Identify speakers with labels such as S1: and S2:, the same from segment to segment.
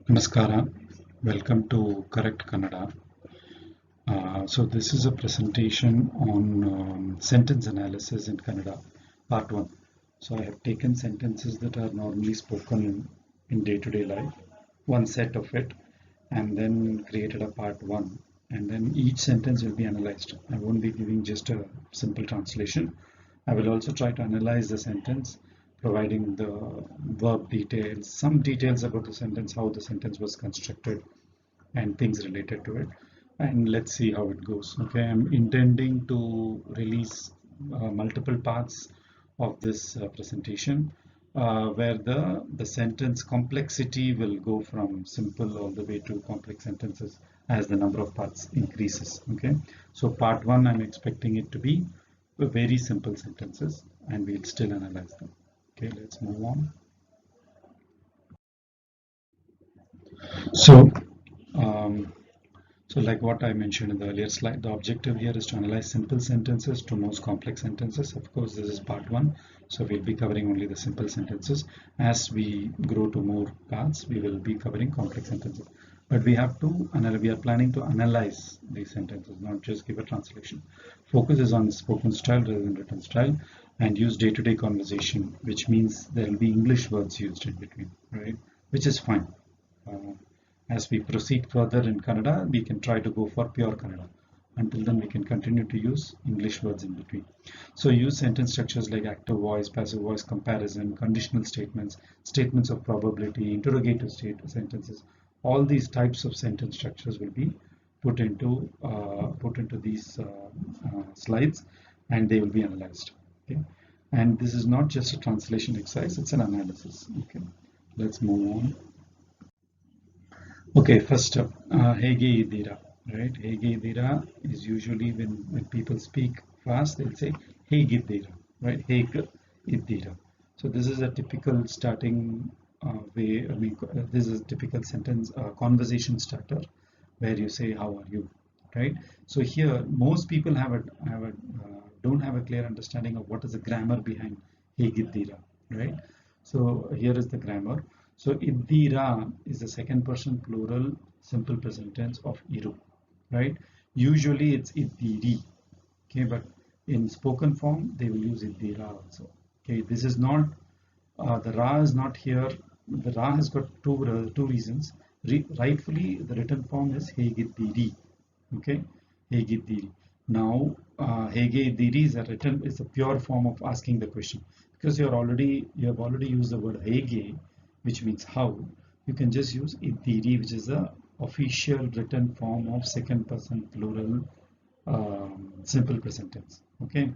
S1: Namaskara, welcome to Correct Kannada. So this is a presentation on sentence analysis in Kannada, part 1. So I have taken sentences that are normally spoken in day-to-day life, one set of it, and then created a part 1. And then each sentence will be analyzed. I won't be giving just a simple translation. I will also try to analyze the sentence, providing the verb details, some details about the sentence, how the sentence was constructed, and things related to it, and let's see how it goes. Okay, I'm intending to release multiple parts of this presentation, where the sentence complexity will go from simple all the way to complex sentences as the number of parts increases. Okay, so part 1 I'm expecting it to be very simple sentences, and we'll still analyze them. Okay, let's move on. So um, So like what I mentioned in the earlier slide, the objective here is to analyze simple sentences to most complex sentences. Of course, this is part 1, so we'll be covering only the simple sentences. As we grow to more parts, we will be covering complex sentences. But we are planning to analyze these sentences, not just give a translation. Focus is on spoken style rather than written style, and use day-to-day conversation, which means there will be English words used in between, right? Which is fine. Uh, as we proceed further in Kannada, we can try to go for pure Kannada. Until then, we can continue to use English words in between. So use sentence structures like active voice, passive voice comparison, conditional statements, statements of probability, interrogative sentences. All these types of sentence structures will be put into these slides, and they will be analyzed. Okay, and this is not just a translation exercise; it's an analysis. Okay, let's move on. Okay, first up, Hege Idira, right? Hege Idira is usually when people speak fast, they'll say Hege Idira, right? Hege Idira. So this is a typical starting way, this is a typical sentence, conversation starter, where you say, how are you, right? So here, most people don't have a clear understanding of what is the grammar behind Hege Idira, right? So here is the grammar. So Iddira is the second person plural simple present tense of Iru, right? Usually it's Iddiri, okay, but in spoken form they will use Iddira also. Okay, this is not the Ra is not here. The Ra has got two reasons. Rightfully, the written form is Hegiddiri. Okay, Hegiddiri. Now, Hegiddiri is a pure form of asking the question, because you have already used the word Hege, which means how. You can just use Iddiri, which is the official written form of second person plural simple present tense. Okay,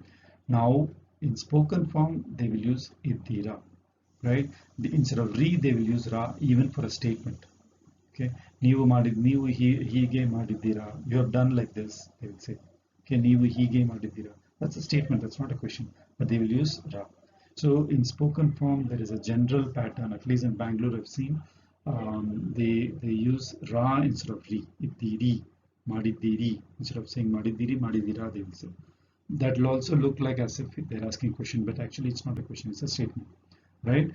S1: now in spoken form they will use Iddira, right? Instead of re, they will use ra even for a statement. Okay, ನೀವು ಹೀಗೆ ಮಾಡಿದ್ದೀರಾ, you have done like this, they will say. Okay, ನೀವು ಹೀಗೆ ಮಾಡಿದ್ದೀರಾ, that's a statement, that's not a question, but they will use ra. So in spoken form there is a general pattern, at least in Bangalore I've seen, they use ra instead of re. ಇದ್ದೀರಿ, ಮಾಡಿದ್ದೀರಿ, instead of saying ಮಾಡಿದ್ದೀರಿ ಮಾಡಿದ್ದೀರಾ, they will say. That will also look like as if they're asking a question, but actually it's not a question, it's a statement, right?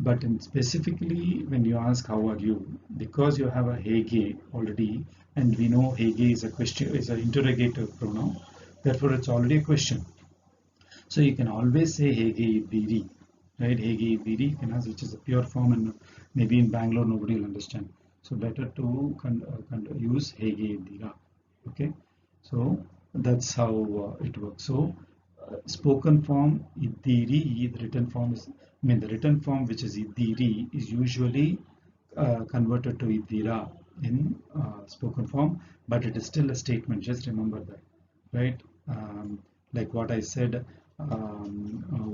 S1: But in specifically when you ask how are you, because you have a hege already, and we know hege is a question, is an interrogative pronoun, therefore it's already a question. So you can always say hege iddiri, right? Hege iddiri you can ask, which is a pure form, and maybe in Bangalore nobody will understand, so better to use hege iddira. Okay, so that's how it works. So spoken form iddiri, the written form is, the written form which is iddiri is usually converted to iddira in spoken form, but it is still a statement, just remember that, right? Like what I said,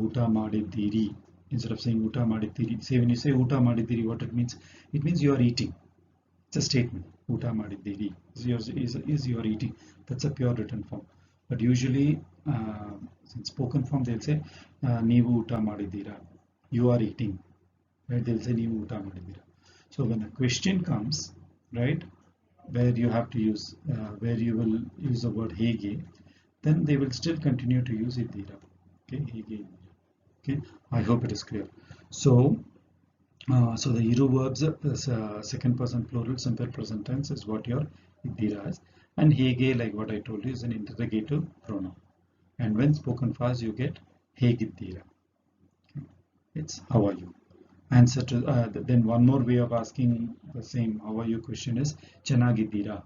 S1: uta madidiri, instead of saying uta madidiri, say when you say uta madidiri, what it means, it means you are eating. It's a statement. Uta ಮಾಡಿದ್ದೀರಿ is you are eating. That's a pure written form. But usually, in spoken form, they'll say ನೀವು ಊಟ ಮಾಡಿದ್ದೀರಾ. You are eating. Right? They'll say ನೀವು ಊಟ ಮಾಡಿದ್ದೀರಾ. So when a question comes, right, where you have to use, where you will use the word hege, then they will still continue to use iddira. Okay, hege. Okay, I hope it is clear. So So the Iru verbs, second person plural simple present tense is what your Iddira is. And Hege, like what I told you, is an interrogative pronoun. And when spoken fast, you get Hegiddira. It's how are you? Answer to then one more way of asking the same how are you question is Chanagiddira,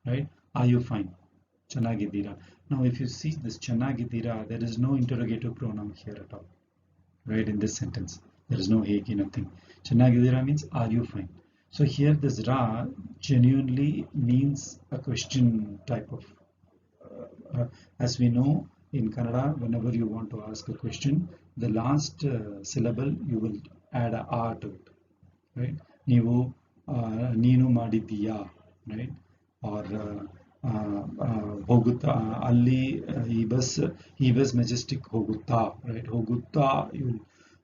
S1: right? Are you fine? Chanagiddira. Now, if you see this Chanagiddira, there is no interrogative pronoun here at all, right? In this sentence, there is no Hegi, nothing. Chanagiddira means are you fine? So here this Ra genuinely means a question type of as we know in Kannada, whenever you want to ask a question, the last syllable you will add a R to it, right? ನೀವು ನೀನು ಮಾಡಿದ್ದೀಯಾ, right? Or ಹೋಗುತ್ತಾ ಅಲ್ಲಿ ಈ bus Majestic ಹೋಗುತ್ತಾ, right? ಹೋಗುತ್ತಾ,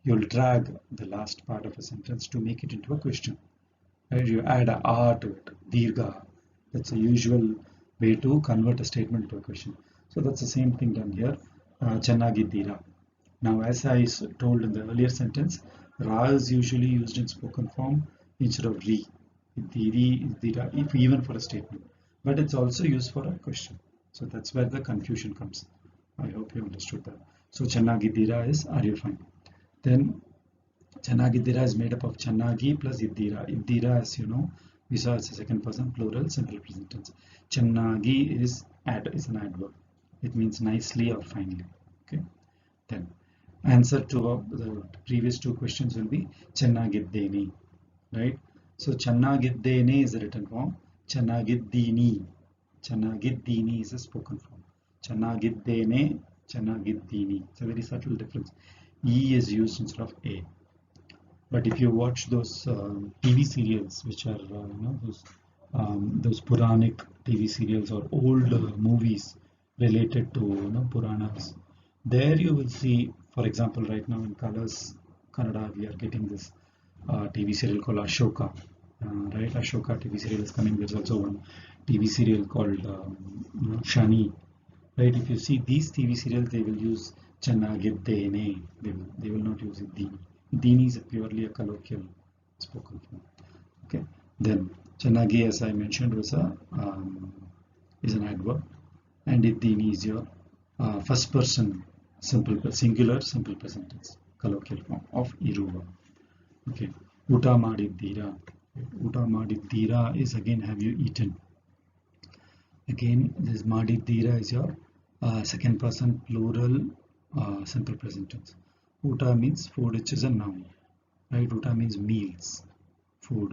S1: you'll drag the last part of a sentence to make it into a question, right? You add a R to it, dirgha. That's a usual way to convert a statement to a question. So that's the same thing done here. Channagiddira. Now, as I told in the earlier sentence, Ra is usually used in spoken form instead of Ri. Iddiri, Iddira, if even for a statement. But it's also used for a question. So that's where the confusion comes. I hope you understood that. So Channagiddira is are you fine? Then Channagiddira is made up of Channagi plus Iddira. Iddira, as you know, we saw it's a second person plural simple present tense. Channagi is an adverb. It means nicely or finely. Okay. Then answer to the previous two questions will be Channagiddeni, right? So Channagiddeni is a written form. Channagiddini. Channagiddini is a spoken form. Channagiddene, Channagiddini. It's a very subtle difference. E is used instead of A. But if you watch those TV serials, which are those Puranic TV serials or old movies related to Puranas, there you will see, for example, right now in Colors Kannada, we are getting this TV serial called Ashoka, right? Ashoka TV serial is coming. There's also one TV serial called Shani, right? If you see these TV serials, they will use Channagiddene. They will not use Iddini. Iddini is purely a colloquial spoken form. Okay. Then Channagi, as I mentioned, was is an adverb, and Iddini is your first person singular simple present tense colloquial form of Iruva. Okay. Uta madiddira. Uta madiddira is again have you eaten. Again, this madiddira is your second person plural simple present tense. Uta means food, which is a noun, right? Uta means meals, food.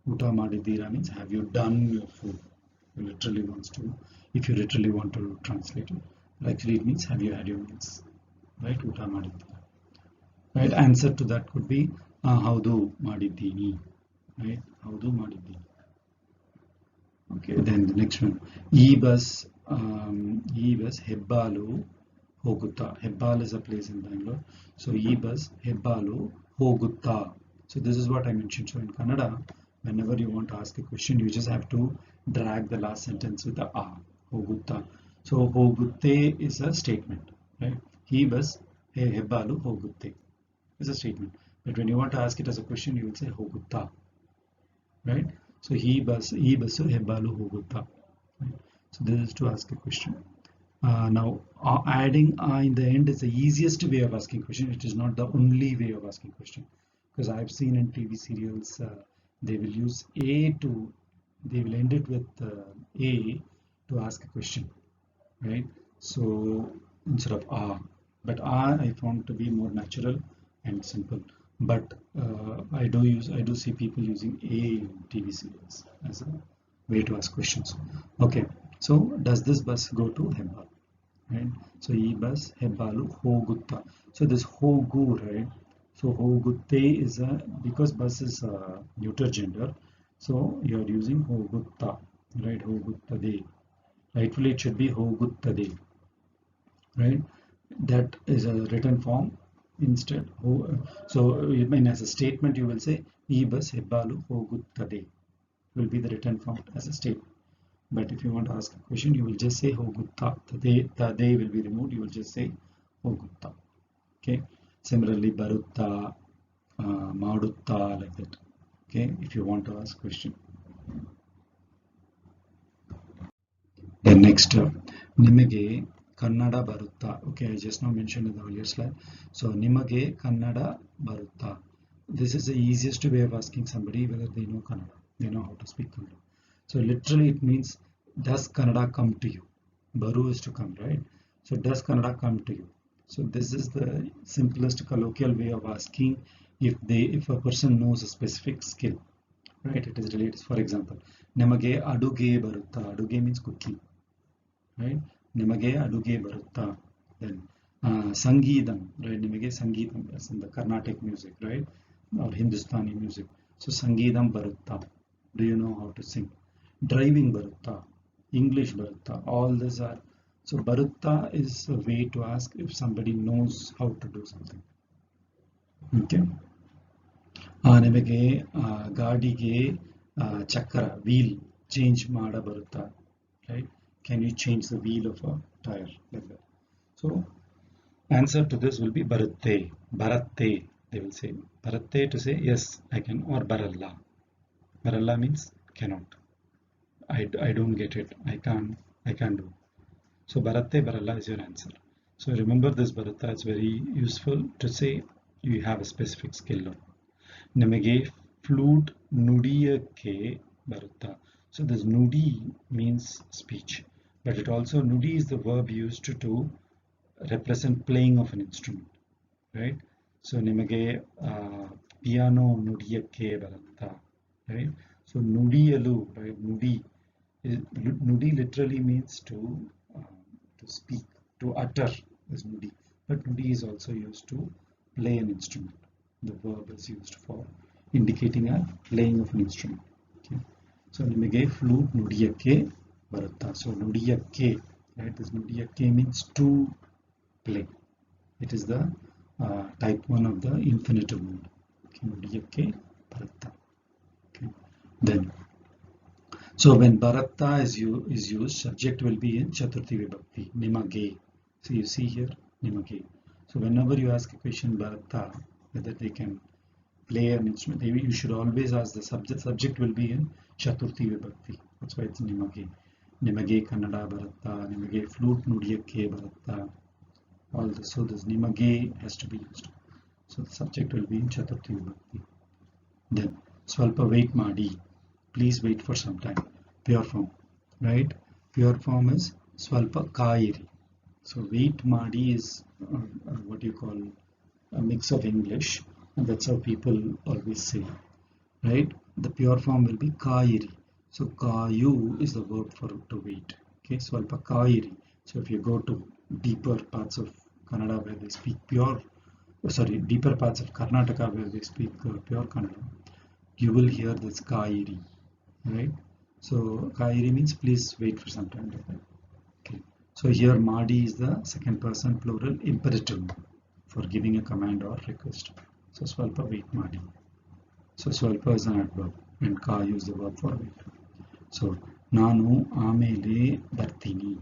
S1: Uta madiddira means have you done your food? Literally wants to, if you literally want to translate it, but actually it means have you had your meals, right? Uta madiddira, right? Answer to that could be haudu madiddini, right? Haudu madiddini. Okay, then the next one, e bus Hebbalu Hogutta. Hebbal is a place in Bangalore. So e bus Hebbalu Hogutta. So this is what I mentioned. So in Kannada, whenever you want to ask a question, you just have to drag the last sentence with the a, Hogutta. So Hogutte is a statement, right? E bus Hebbalu Hogutte is a statement. But when you want to ask it as a question, you will say Hogutta, right? So e bus Hebbalu Hogutta. Right? So this is to ask a question. Now adding in the end is the easiest way of asking question. It is not the only way of asking question, because I've seen in TV serials they will use they will end it with A to ask a question, right? So instead of but I found to be more natural and simple. But I do see people using A in TV serials as a way to ask questions. Okay, so does this bus go to Hebbal? Right? So e bus Hebbalu Hogutta. So this Hogu, right? So Hogutte is because bus is neuter gender, so you are using Hogutta, right? Hoguttade. Rightfully it should be Hoguttade, right? That is a written form instead. So I mean, as a statement you will say e bus Hebbalu Hoguttade will be the written form as a statement. But if you want to ask a question, you will just say Hogutta. The they will be removed. You will just say Hogutta. Okay. Similarly, Barutta, Madutta, like that. Okay, if you want to ask question. Then next, Nimage Kannada Barutta. Okay, I just now mentioned in the earlier slide. So Nimage Kannada Barutta. This is the easiest way of asking somebody whether they know Kannada, they know how to speak Kannada. So literally it means, does Kannada come to you? Baru is to come, right? So does Kannada come to you? So this is the simplest colloquial way of asking if a person knows a specific skill, right? It is related. For example, Nimage aduge barutta. Aduge means cooking, right? Nimage aduge barutta. Then Sangeetam, right? Nimage Sangeetam, as in the Carnatic music, right? Or Hindustani music. So Sangeetam barutta. Do you know how to sing? Driving barutta. English barutta. All these are. So barutta is a way to ask if somebody knows how to do something. Okay. ನಿಮಗೆ ಗಾಡಿಗೆ ಚಕ್ರ wheel change ಮಾಡ ಬರುತ್ತಾ, right? Can you change the wheel of a tire, like that? So answer to this will be barutte, baratte. They will say baratte to say yes I can, or baralla. Baralla means cannot. I don't get it. I can't do. So baratte baralla is your answer. So remember this baratta. It's very useful to say you have a specific skill. ನಿಮಗೆ flute ನುಡಿಯಕ್ಕೆ ಬರುತ್ತಾ. So this nudi means speech, but it also, nudi is the verb used to represent playing of an instrument, right? So ನಿಮಗೆ piano ನುಡಿಯಕ್ಕೆ ಬರುತ್ತಾ, right? So ನುಡಿಯಲು, right? Nudi literally means to speak, to utter is nudi, but nudi is also used to play an instrument. The verb is used for indicating a playing of an instrument. Okay. So nimage flute nudiyakke barutta. So nudiyakke, right? This nudiyakke means to play. It is the type 1 of the infinitive mood. Okay. Nudiyakke barutta. Okay. Then, so when baratta is used, subject will be in chaturthi vibhakti. Nimage. So you see here, nimage. So whenever you ask a question baratta, whether they can play an instrument, you should always ask the subject. Subject will be in chaturthi vibhakti. That's why it's nimage. Nimage kannada baratta, nimage flute nudiyakke baratta. All this. So this nimage has to be used. So the subject will be in chaturthi vibhakti. Then swalpa wait madi. Please wait for some time. Pure form, right? Pure form is swalpa kairi. So wait madi is what you call a mix of English, and that's how people always say, right? The pure form will be kairi. So kayu is the verb for to wait. Okay, so alpa kairi. So if you go to deeper parts of Kannada where they speak deeper parts of Karnataka where they speak pure Kannada, you will hear this kairi, right? So kairi means please wait for some time, like that. Okay. So here madi is the second person plural imperative for giving a command or request. So swalpa wait madi. So swalpa is an adverb and kayu is the verb for wait. So nanu amele bartini.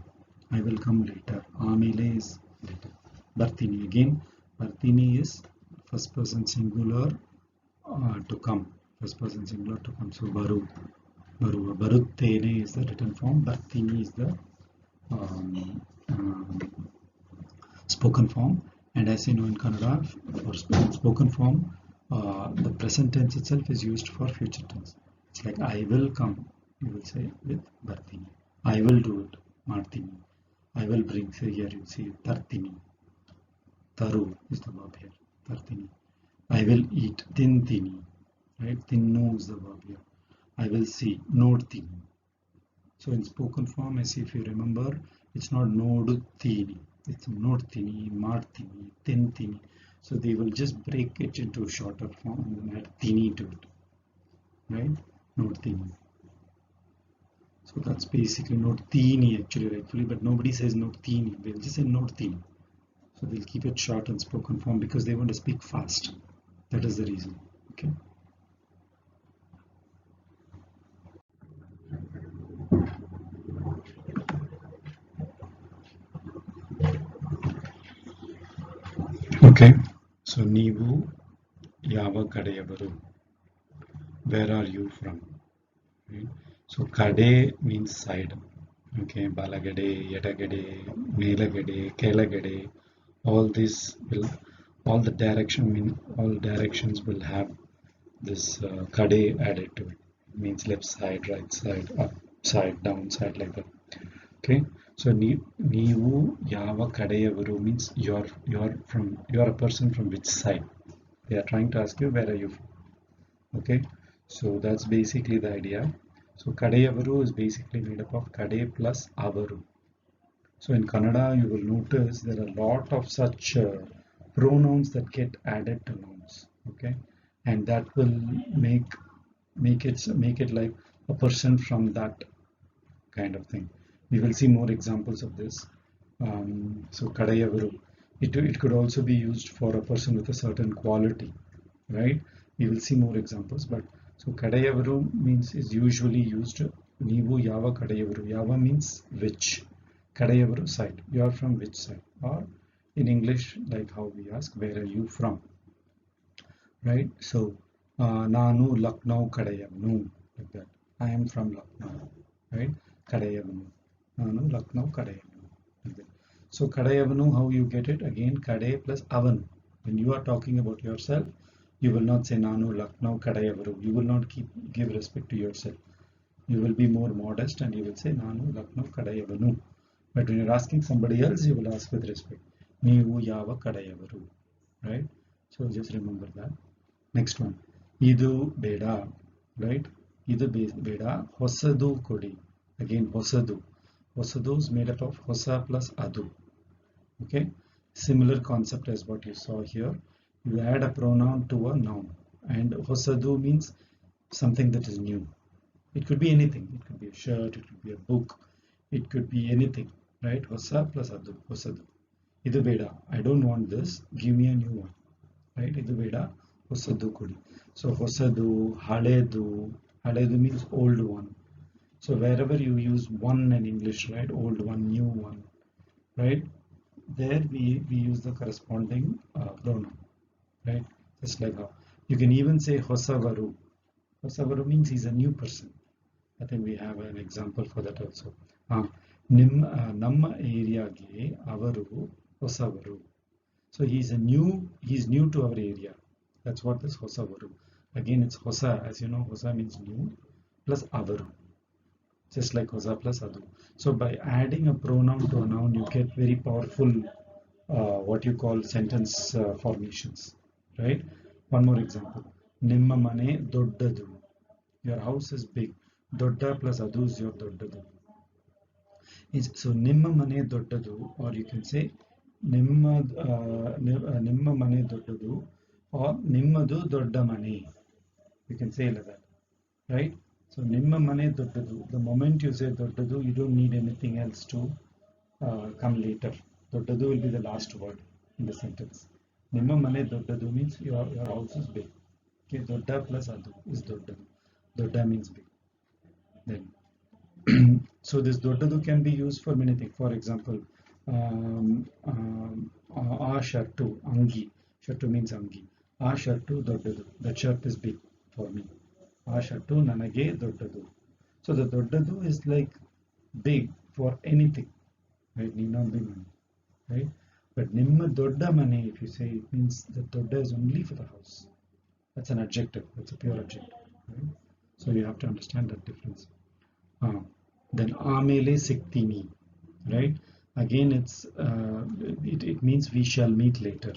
S1: I will come later. Amele is later. Bartini, again bartini is first person singular to come. First person singular to come. So baru. Baruttene is the written form. Bartini is the spoken form. And as you know in Kannada, for spoken form, the present tense itself is used for future tense. It's like I will come, you will say with Bartini. I will do it, Martini. I will bring, say here you see Tartini. Taru is the verb here, Tartini. I will eat, Tintini, right? Tinnu is the verb here. I will see, Nodtini. So in spoken form, as if you remember, it's not Nodutini. It's Nodtini, Martini, Tintini. So they will just break it into shorter form and add tini to it, right? Nodtini. So that's basically Nodtini actually rightfully, but nobody says Nodtini. They'll just say Nodtini. So they'll keep it short in spoken form because they want to speak fast. That is the reason. Okay. Okay, so ನೀವು Yava Kadayavaru. Where are you from? Right? So Kade means side. Okay, Balagade, Yetagade, Nelagade, Kelagade, all this will, all the direction mean, all directions will have this Kade added to it. Means left side, right side, up side, down side, like that. Okay, so Nivu Yava Kadayavaru means you're a person from which side. They are trying to ask you where are you from. Okay, so that's basically the idea. So Kadayavaru is basically made up of Kade plus Avaru. So in Kannada, you will notice there are a lot of such pronouns that get added to nouns. Okay, and that will make it like a person from that kind of thing. We will see more examples of this. So Kadayavaru, it could also be used for a person with a certain quality, right? We will see more examples, but so Kadayavaru means is usually used. Nivu Yava Kadayavaru. Yava means which. Kadayavaru side. You are from which side? Or in English, like how we ask, where are you from? Right? So Nanu Lucknow Kadayavanu, like that. I am from Lucknow, right? Kadayavanu. Nanu Lucknow Kadayavanu. Like that. So Kadayavanu, how you get it? Again, Kade plus Avan. When you are talking about yourself, you will not say Nanu Lucknow Kadayavaru. You will not give respect to yourself. You will be more modest and you will say Nanu Lucknow Kadayavanu. But when you're asking somebody else, you will ask with respect. Neevu Yava Kadayavaru. Right? So just remember that. Next one. Idu Beda. Right? Idu Beda. Hosadu Kodi. Again, Hosadu. Hosadu is made up of Hosa plus Adu. Okay? Similar concept as what you saw here. You add a pronoun to a noun. And Hosadu means something that is new. It could be anything. It could be a shirt, it could be a book, it could be anything, right? Hosa plus adu, hosadu. Idu beda. I don't want this. Give me a new one, right? Idu beda, hosadu kodi. So hosadu, haledu. Haledu means old one. So wherever you use one in English, right? Old one, new one, right? There we use the corresponding pronoun, right? Just like how you can even say hosavaru. Hosavaru means he's a new person. I think we have an example for that also. Namma ಏರಿಯಾಗೆ ಅವರು ಹೊಸವರು. So he's new to our area. That's what this ಹೊಸವರು. Again, it's hosa. As you know, hosa means new plus avaru. Just like hosa plus adu. So by adding a pronoun to a noun, you get very powerful what you call sentence formations. Right? One more example. ನಿಮ್ಮ ಮನೆ ದೊಡ್ಡದು. Your house is big. Dodda plus adu is your doddadu. So nimma mane doddadu, or you can say nimma mane doddadu, or nimmadu dodda mane. You can say like that, right? So nimma mane doddadu. The moment you say doddadu, you don't need anything else to come later. Doddadu will be the last word in the sentence. Nimma mane doddadu means your house is big. Okay, dodda plus adu is doddadu. Dodda means big. Then so this doddadu can be used for many things. For example, a shirtu, angi. Shirtu means angi. A shirtu doddadu. The shirt is big for me. A shirtu nanage doddadu. So the doddadu is like big for anything. Right? Need not be money. Right? But nimma dodda mane, if you say, it means the dodda is only for the house. That's an adjective. That's a pure adjective. Right? So you have to understand that difference. Then amele siktini, right? Again, it means we shall meet later.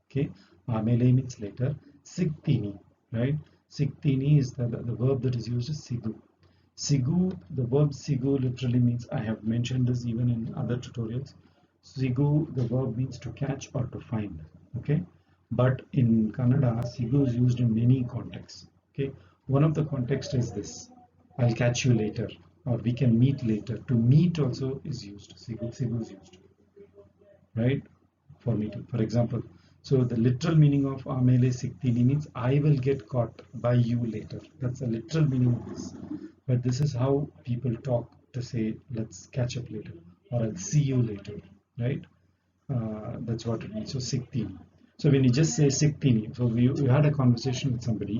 S1: Okay, amele means later. Siktini, right? Siktini is the verb that is used as sigu. Sigu, the verb sigu literally means, I have mentioned this even in other tutorials. Sigu, the verb means to catch or to find. Okay, but in Kannada, sigu is used in many contexts. Okay, one of the contexts is this: I'll catch you later, or we can meet later. To meet also is used. Sigu is used, right? For meeting, for example. So the literal meaning of amele siktini means I will get caught by you later. That's the literal meaning of this. But this is how people talk to say, let's catch up later, or I'll see you later, right? That's what it means. So siktini. So when you just say siktini, so you had a conversation with somebody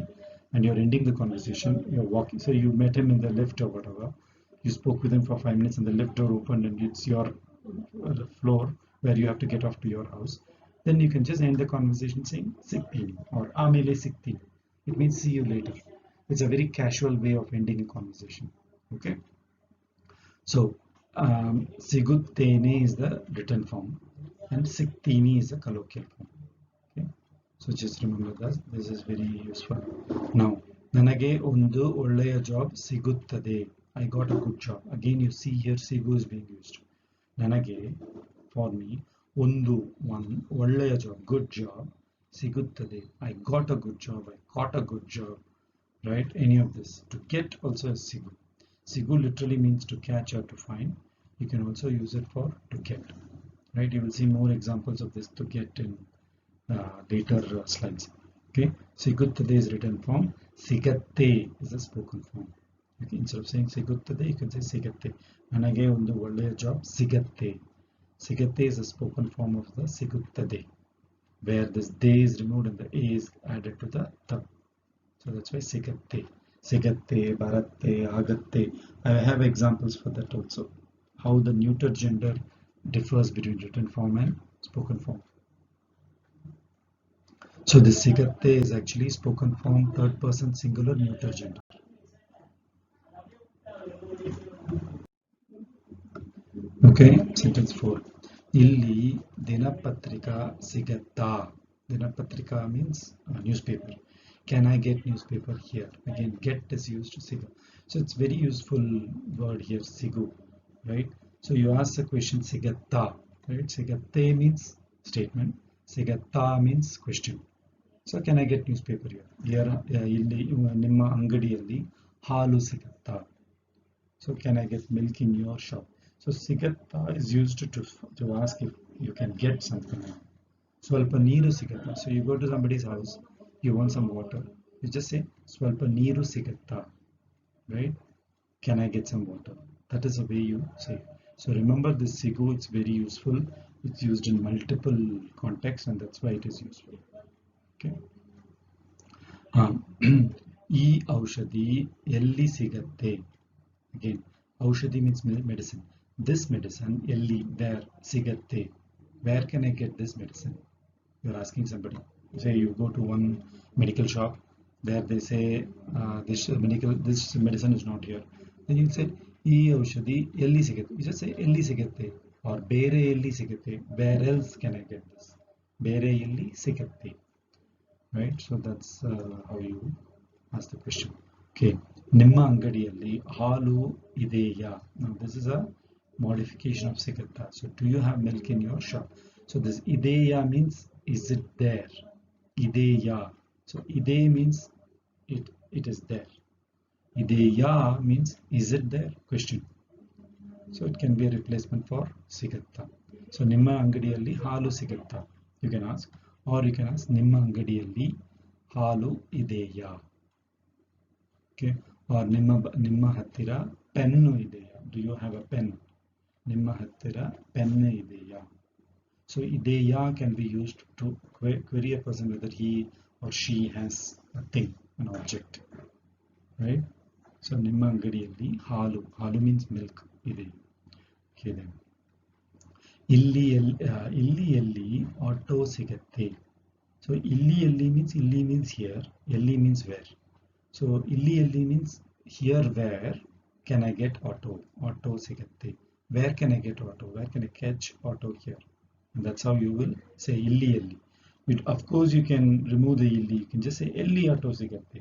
S1: and you're ending the conversation, you're walking, so you met him in the lift or whatever, you spoke with him for 5 minutes and the lift door opened and it's your floor where you have to get off to your house, then you can just end the conversation saying siktini or amele siktini. It means see you later. It's a very casual way of ending a conversation. Okay. So siguttene is the written form and siktini is the colloquial form. Okay. So just remember that this is very useful. Now, ನನಗೆ ಒಂದು ಒಳ್ಳೆಯ job ಸಿಗುತ್ತದೆ. I got a good job. Again, you see here sigu is being used. ನನಗೆ, for me, ಒಂದು one ಒಳ್ಳೆಯ job, good job ಸಿಗುತ್ತದೆ. I got a good job. I got a good job. Right? Any of this. To get also is sigu. Sigu literally means to catch or to find. You can also use it for to get. Right? You will see more examples of this to get in later slides. Okay, siguttade is written form, sigatte is a spoken form. Okay, instead of saying siguttade, you can say sigatte. Nanage ondu ಒಳ್ಳೆಯ job sigatte. Sigatte is a spoken form of the siguttade, where this de is removed and the a is added to the th. So that's why sigatte, sigatte, baratte, agatte. I have examples for that also. How the neuter gender differs between written form and spoken form. So the sigatte is actually spoken form third person singular neuter gender. Okay, sentence 4. Illi dinapatrika sigatta. Dinapatrika means newspaper. Can I get newspaper here? Again, get is used to sigu. So it's very useful word here, sigu, right? So you ask the question sigatta, right? Sigatte means statement. Sigatta means question. So can I get newspaper here? Here ಇಲ್ಲಿ ನಿಮ್ಮ ಅಂಗಡಿಯಲ್ಲಿ ಹಾಲು ಸಿಗುತ್ತಾ? So can I get milk in your shop? So ಸಿಗುತ್ತಾ is used to ask if you can get something. ಸ್ವಲ್ಪ ನೀರು ಸಿಗುತ್ತಾ? So you go to somebody's house, you want some water. You just say ಸ್ವಲ್ಪ ನೀರು ಸಿಗುತ್ತಾ, right? Can I get some water? That is the way you say. So remember this sigu, it's very useful. It's used in multiple contexts and that's why it is useful. Okay. ಈ ಔಷಧಿ ಎಲ್ಲಿ ಸಿಗತ್ತೆ? Again, ಔಷಧಿ means medicine. This medicine ಎಲ್ಲಿ, where, ಸಿಗತ್ತೆ. Where can I get this medicine? You're asking somebody. Say you go to one medical shop where they say this medicine is not here. Then you say ಈ ಔಷಧಿ ಎಲ್ಲಿ ಸಿಗತ್ತೆ? You just say ಎಲ್ಲಿ ಸಿಗತ್ತೆ or ಬೇರೆ ಎಲ್ಲಿ ಸಿಗತ್ತೆ. Where else can I get this? ಬೇರೆ ಎಲ್ಲಿ ಸಿಗತ್ತೆ. Right, so that's how you ask the question. Okay, ನಿಮ್ಮ ಅಂಗಡಿಯಲ್ಲಿ ಹಾಲು ಇದೆಯಾ? Now this is a modification of ಸಿಗತ್ತಾ. So do you have milk in your shop? So this ಇದೆಯಾ means is it there? ಇದೆಯಾ. So ide means it is there. ಇದೆಯಾ means is it there? Question. So it can be a replacement for ಸಿಗತ್ತಾ. So ನಿಮ್ಮ ಅಂಗಡಿಯಲ್ಲಿ ಹಾಲು ಸಿಗತ್ತಾ? You can ask. Or you can ask ನಿಮ್ಮ ಅಂಗಡಿಯಲ್ಲಿ ಹಾಲು ಇದೆಯಾ? Okay. Or ನಿಮ್ಮ ಹತ್ತಿರ ಪೆನ್ನು ಇದೆಯಾ? Do you have a pen? ನಿಮ್ಮ ಹತ್ತಿರ ಪೆನ್ನು ಇದೆಯಾ? So ಇದೆಯಾ can be used to query a person whether he or she has a thing, an object, right? So ನಿಮ್ಮ ಅಂಗಡಿಯಲ್ಲಿ ಹಾಲು means milk ಇದೆ. Okay then. ಇಲ್ಲಿ ಎಲ್ಲಿ ಆಟೋ ಸಿಗತ್ತೆ? So ಇಲ್ಲಿ means here, ಎಲ್ಲಿ means where. So ಇಲ್ಲಿ means here where can I get auto ಸಿಗತ್ತೆ. Where can I get auto? Where can I catch auto here? And that's how you will say ಇಲ್ಲಿ. Of course you can remove the illi. You can just say ಎಲ್ಲಿ auto ಸಿಗತ್ತೆ.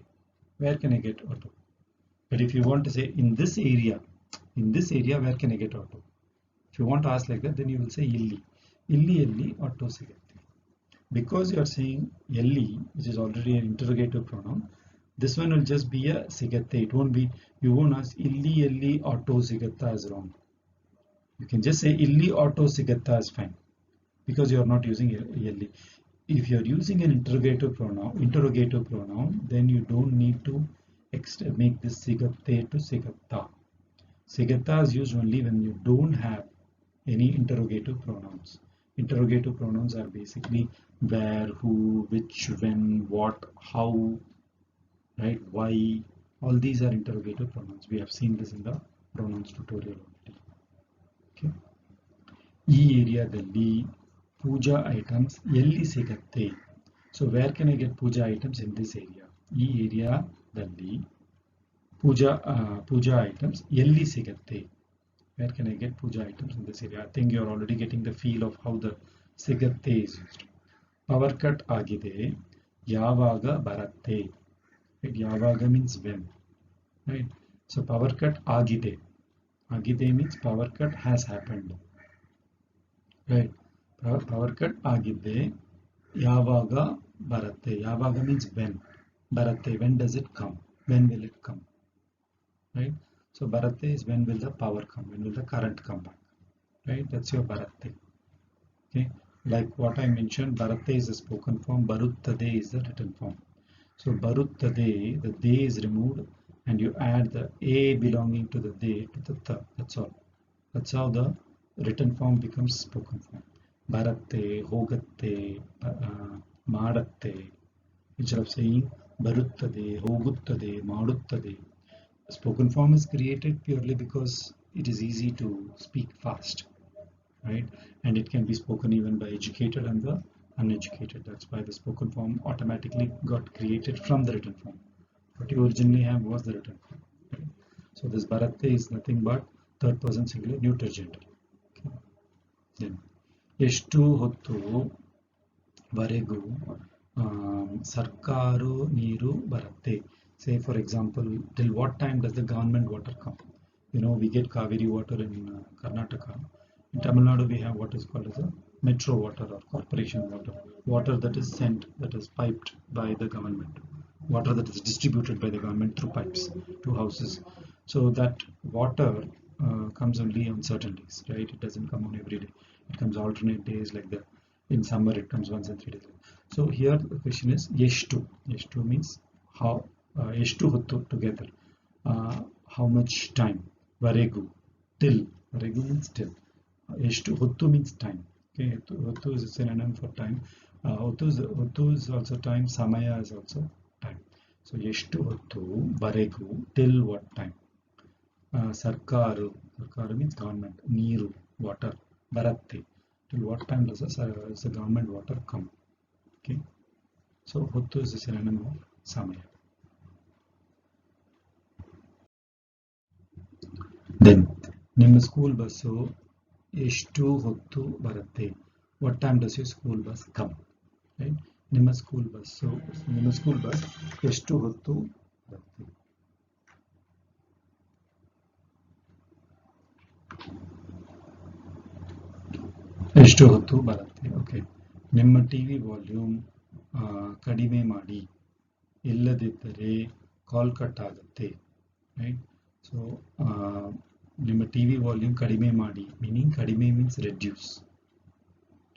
S1: Where can I get auto? But if you want to say in this area where can I get auto? If you want to ask like that, then you will say illi auto sigatti. Because you are saying yelli, which is already an interrogative pronoun, this one will just be a sigatte. It won't be, you won't ask illi auto sigatta is wrong. You can just say illi auto sigatta is fine, because you are not using yelli. If you are using an interrogative pronoun, then you don't need to make this sigatte to sigatta. Sigatta is used only when you don't have any interrogative pronouns. Interrogative pronouns are basically where, who, which, when, what, how, right, why. All these are interrogative pronouns. We have seen this in the pronouns tutorial already. Okay. ಈ ಏರಿಯಾದಲ್ಲಿ ಪೂಜಾ items ಎಲ್ಲಿ ಸಿಗತ್ತೆ? So where can I get puja items in this area? ಈ ಏರಿಯಾದಲ್ಲಿ puja items ಎಲ್ಲಿ ಸಿಗತ್ತೆ? Where can I get puja items in this area? I think you're already getting the feel of how the ಸಿಗತ್ತೆ is used. Power cut ಆಗಿದೆ, ಯಾವಾಗ ಬರತ್ತೆ? Right? ಯಾವಾಗ means when. Right? So power cut ಆಗಿದೆ. ಆಗಿದೆ means power cut has happened. Right? Power cut ಆಗಿದೆ, ಯಾವಾಗ ಬರತ್ತೆ? ಯಾವಾಗ means when. ಬರತ್ತೆ, when does it come? When will it come? Right? So baratte is when will the power come? When will the current come back? Right? That's your baratte. Okay? Like what I mentioned, baratte is a spoken form, baruttade is the written form. So baruttade, the de is removed and you add the a belonging to the de to the ta. That's all. That's how the written form becomes spoken form. Baratte, hogatte, madatte. Instead of saying baruttade, hoguttade, maduttade. The spoken form is created purely because it is easy to speak fast, right? And it can be spoken even by educated and the uneducated. That's why the spoken form automatically got created from the written form. What you originally have was the written form. Right? So this baratte is nothing but third person singular neuter gender. Okay. Then ಎಷ್ಟು ಹೊತ್ತು ವರೆಗೂ ಸರ್ಕಾರು ನೀರು ಬರುತ್ತೆ? Say for example, till what time does the government water come? You know, we get Kaveri water in Karnataka. In Tamil Nadu, we have what is called as a metro water or corporation water. Water that is sent, that is piped by the government. Water that is distributed by the government through pipes to houses. So that water comes only on certain days, right? It doesn't come on every day. It comes alternate days like that. In summer, it comes once in 3 days. So here the question is yeshtu. Yeshtu means how. Yeshtu hottu together. How much time? Varegu. Till. Varegu means till. Yeshtu hottu means time. Okay. Hottu is a synonym for time. Hottu is also time. Samaya is also time. So yeshtu hottu varegu. Till what time? Sarkaru. Sarkaru means government. Neeru. Water. Baratte. Till what time does the government water come? Okay. So hottu is a synonym of samaya. Then ನಿಮ್ಮ school bus ಎಷ್ಟು ಹೊತ್ತು ಬರುತ್ತೆ? What time does your school bus come? Right? ನಿಮ್ಮ school bus ಎಷ್ಟು ಹೊತ್ತು ಬರುತ್ತೆ? ಎಷ್ಟು ಹೊತ್ತು ಬರುತ್ತೆ? ಓಕೆ. ನಿಮ್ಮ ಟಿವಿ ವಾಲ್ಯೂಮ್ ಕಡಿಮೆ ಮಾಡಿ, ಇಲ್ಲದಿದ್ದರೆ ಕಾಲ್ ಕಟ್ ಆಗುತ್ತೆ. ರೈಟ್? ಸೊ ನಿಮ್ಮ ಟಿವಿ ವಾಲ್ಯೂಮ್ ಕಡಿಮೆ ಮಾಡಿ, ಮೀನಿಂಗ್ ಕಡಿಮೆ ಮೀನ್ಸ್ ರೆಡ್ಯೂಸ್.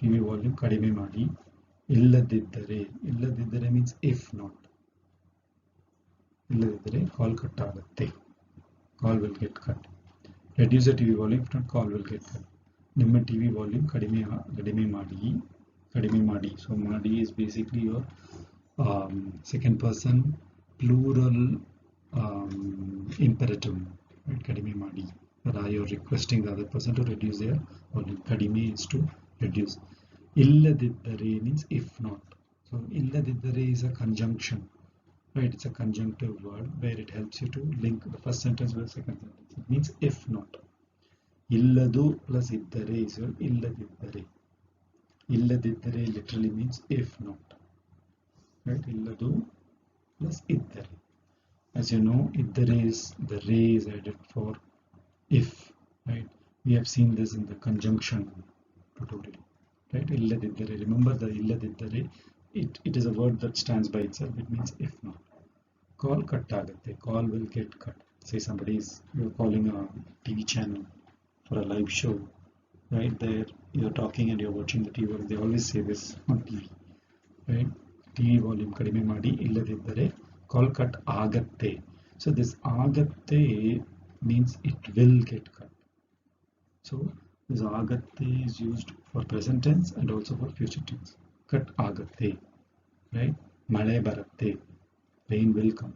S1: ಟಿವಿ ವಾಲ್ಯೂಮ್ ಕಡಿಮೆ ಮಾಡಿ, ಇಲ್ಲದಿದ್ದರೆ ಮೀನ್ಸ್ ಇಫ್ ನಾಟ್, ಇಲ್ಲದಿದ್ದರೆ ಕಾಲ್ ಕಟ್ ಆಗುತ್ತೆ. Call will get cut. Reduce the TV volume, if not call will get cut. ನಿಮ್ಮ ಟಿವಿ ವಾಲ್ಯೂಮ್ ಕಡಿಮೆ ಮಾಡಿ. ಸೊ ಮಾಡಿ is basically your second person plural imperative, right? Kadime madi. But you're requesting the other person to reduce their volume. Kadime is to reduce. Illadiddare means if not. So illadiddare is a conjunction, right? It's a conjunctive word where it helps you to link the first sentence with the second sentence. It means if not. Illadu plus iddare is your illadiddare. Illadiddare literally means if not. Right? Illadu plus iddare. As you know, iddare is the re is added for if. Right? We have seen this in the conjunction tutorial. Right? Illadiddare. Remember the illadiddare. It is a word that stands by itself. It means if not. Call cut agatte. Call will get cut. Say you're calling a TV channel for a live show. Right there, you're talking and you're watching the TV. They always say this on TV. Right? TV volume kadime madi, illadiddare call cut agatte. So this agatte means it will get cut. So this agatte is used for present tense and also for future tense. cut ಆಗತ್ತೆ, right? ಮಳೆ ಬರುತ್ತೆ, rain will come,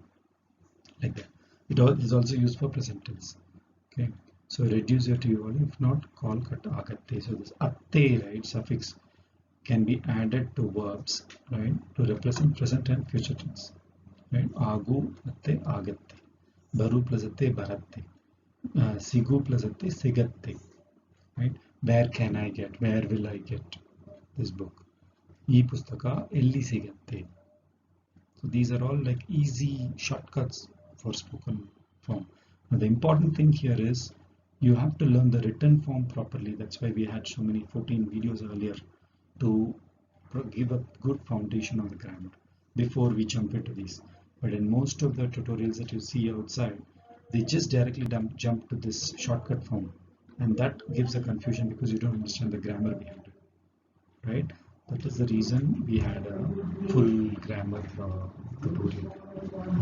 S1: like that. It is also used for present tense. Okay, so reduce your to if not, call cut ಆಗತ್ತೆ. So this atte, right, suffix can be added to verbs, right, to represent present and future tense, right? Agu atte agatte, baru plus atte baratte, sigu plus atte sigatte, right? Where can I get, where will I get this book? Ee pustaka elli sigatte. So these are all like easy shortcuts for spoken form. Now the important thing here is you have to learn the written form properly. That's why we had so many 14 videos earlier to give a good foundation on the grammar before we jump into these. But in most of the tutorials that you see outside, they just directly jump to this shortcut form, and that gives a confusion because you don't understand the grammar behind it, right? That is the reason we had a full grammar tutorial.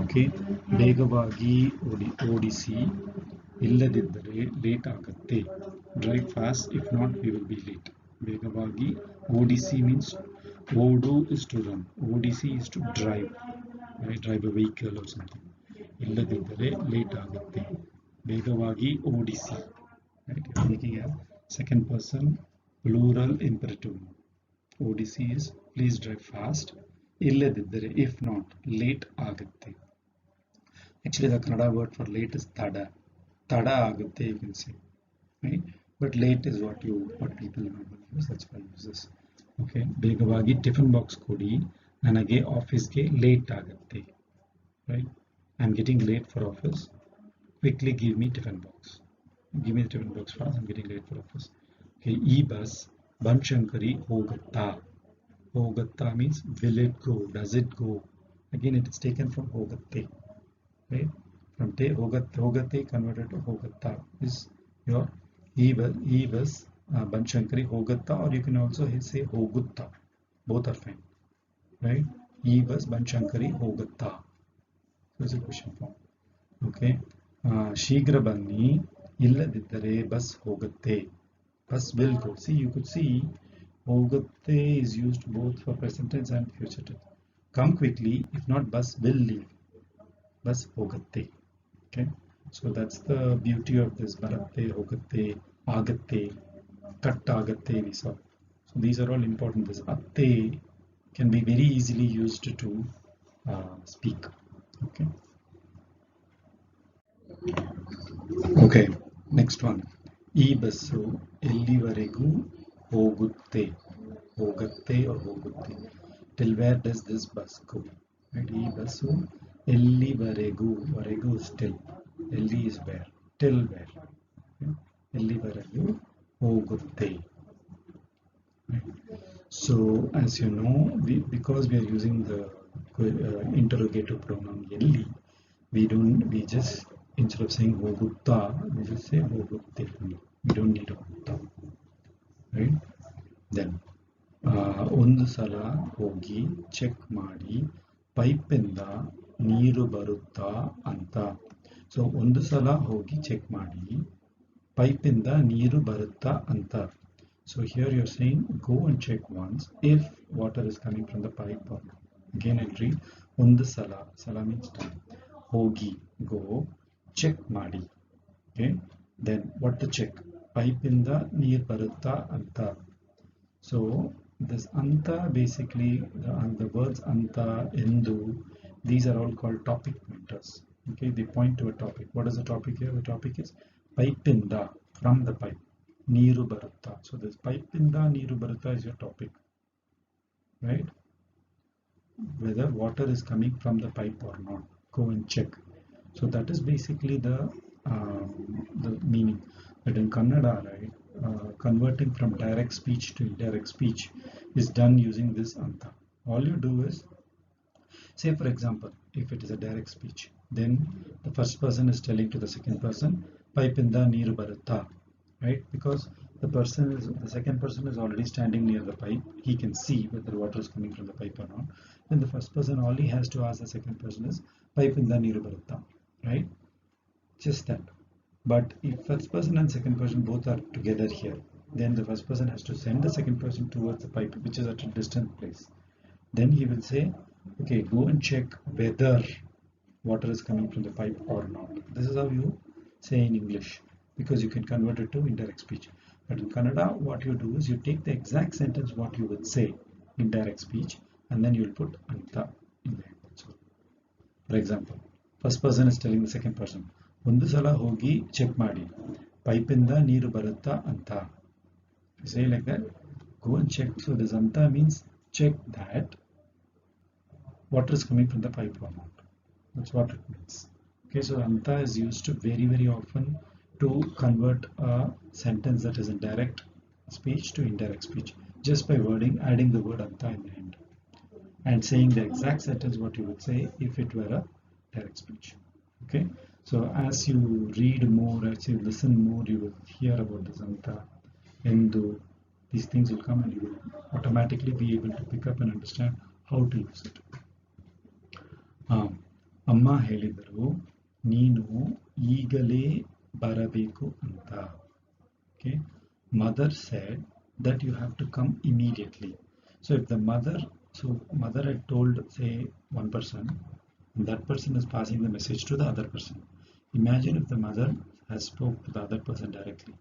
S1: Okay, ಬೇಗವಾಗಿ ಓಡಿಸಿ, ಇಲ್ಲದಿದ್ದರೆ late ಆಗುತ್ತೆ. Drive fast, if not we will be late. ಬೇಗವಾಗಿ ಓಡಿಸಿ means ಓಡು is to run, ಓಡಿಸಿ is to drive, right? Drive a vehicle or something. ಇಲ್ಲದಿದ್ದರೆ late ಆಗುತ್ತೆ, ಬೇಗವಾಗಿ ಓಡಿಸಿ, right? You're making a second person plural imperative. ODC is please drive fast, illadiddare if not late ಆಗುತ್ತೆ. Actually the Kannada word for late is tada ಆಗುತ್ತೆ, you can say, right? But late is what people normally use, that's why I use this. Okay, ಬೇಗವಾಗಿ tiffin box ಕೊಡಿ, ನನಗೆ ಆಫೀಸ್ಗೆ late ಆಗುತ್ತೆ, right? I'm getting late for office, quickly give me tiffin box, give me the tiffin box fast, I'm getting late for office. Okay, ಈ bus Banashankari ಹೋಗುತ್ತಾ. ಹೋಗುತ್ತಾ means will it go, does it go? Again it is taken from ಹೋಗುತ್ತೆ, right? From ಹೋಗುತ್ತೆ converted to ಹೋಗುತ್ತಾ is your ಈ bus Banashankari ಹೋಗುತ್ತಾ, or you can also say ಹೋಗುತ್ತಾ, both are fine, right? ಈ ಬಸ್ ಬನಶಂಕರಿ ಹೋಗುತ್ತಾ. So it's a question form. Okay, ಶೀಘ್ರ ಬನ್ನಿ, ಇಲ್ಲದಿದ್ದರೆ ಬಸ್ ಹೋಗುತ್ತೆ. Bus will go. See, you could see ಹೋಗುತ್ತೆ is used both for present tense and future tense. Come quickly, if not bus will leave. Bus ಹೋಗುತ್ತೆ. Okay, so that's the beauty of this ಬರುತ್ತೆ, ಹೋಗುತ್ತೆ, ಆಗತ್ತೆ, cut ಆಗತ್ತೆ we saw. So these are all important. This atte can be very easily used to speak. Okay. Okay, next one. ಈ bus ಎಲ್ಲಿವರೆಗೂ ಹೋಗುತ್ತೆ, ಹೋಗುತ್ತೆ or ಹೋಗುತ್ತೆ. Till where does this bus go? Right? ಈ ಬಸ್ಸು ಎಲ್ಲಿವರೆಗೂ, ವರೆಗೂ is till, ಎಲ್ಲಿ is where, till where, okay? ಎಲ್ಲಿವರೆಗೂ ಹೋಗುತ್ತೆ. Right? So as you know, because we are using the interrogative pronoun ಎಲ್ಲಿ, we just, instead of saying ಹೋಗುತ್ತಾ, we just say ಹೋಗುತ್ತೆ. We don't need ಹೋಗುತ್ತಾ, right? Then ಒಂದು ಸಲ ಹೋಗಿ ಚೆಕ್ ಮಾಡಿ, ಪೈಪಿಂದ ನೀರು ಬರುತ್ತಾ ಅಂತ. ಸೊ ಒಂದು ಸಲ ಹೋಗಿ ಚೆಕ್ ಮಾಡಿ, ಪೈಪಿಂದ ನೀರು ಬರುತ್ತಾ ಅಂತ. So here you're saying go and check once if water is coming from the pipe or not. Again and read ಒಂದು ಸಲ, ಸಲ means time, ಹೋಗಿ go, check ಮಾಡಿ. Okay, then what to check? ಪೈಪಿಂದ ನೀರು ಬರುತ್ತಾ ಅಂತ. So this anta, basically the words anta, endu, these are all called topic pointers. Okay, they point to a topic. What is the topic here? The topic is pipinda, from the pipe, neeru barutta. So this pipinda neeru barutta is your topic, right? Whether water is coming from the pipe or not, go and check. So that is basically the meaning. But in Kannada, right, converting from direct speech to indirect speech is done using this anta. All you do is, say for example, if it is a direct speech, then the first person is telling to the second person, pipinda neeru barutta, right? Because the second person is already standing near the pipe, he can see whether water is coming from the pipe or not. Then the first person, all he has to ask the second person is pipinda neeru barutta, right? Just that. But if first person and second person both are together here, then the first person has to send the second person towards the pipe, which is at a distant place. Then he will say, okay, go and check whether water is coming from the pipe or not. This is how you say in English, because you can convert it to indirect speech. But in Kannada, what you do is you take the exact sentence what you would say in direct speech, and then you'll put anta in there. So, for example, first person is telling the second person, ಒಂದು ಸಲ ಹೋಗಿ check ಮಾಡಿ ಪೈಪಿಂದ ನೀರು ಬರುತ್ತಾ ಅಂತ. You say like that, go and check. So this anta means check that water is coming from the pipe or not. That's what it means. Okay, so anta is used very, very often to convert a sentence that is in direct speech to indirect speech, just by adding the word anta in the end and saying the exact sentence what you would say if it were a direct speech. Okay, so as you read more, as you listen more, you will hear about this anta, endu. These things will come and you will automatically be able to pick up and understand how to use it. ಅಮ್ಮ ಹೇಳಿದರು ನೀನು ಈಗಲೇ ಬರಬೇಕು ಅಂತ. Okay, mother said that you have to come immediately. So if the mother had told, say, one person, and that person is passing the message to the other person. Imagine if the mother has spoke to the other person directly.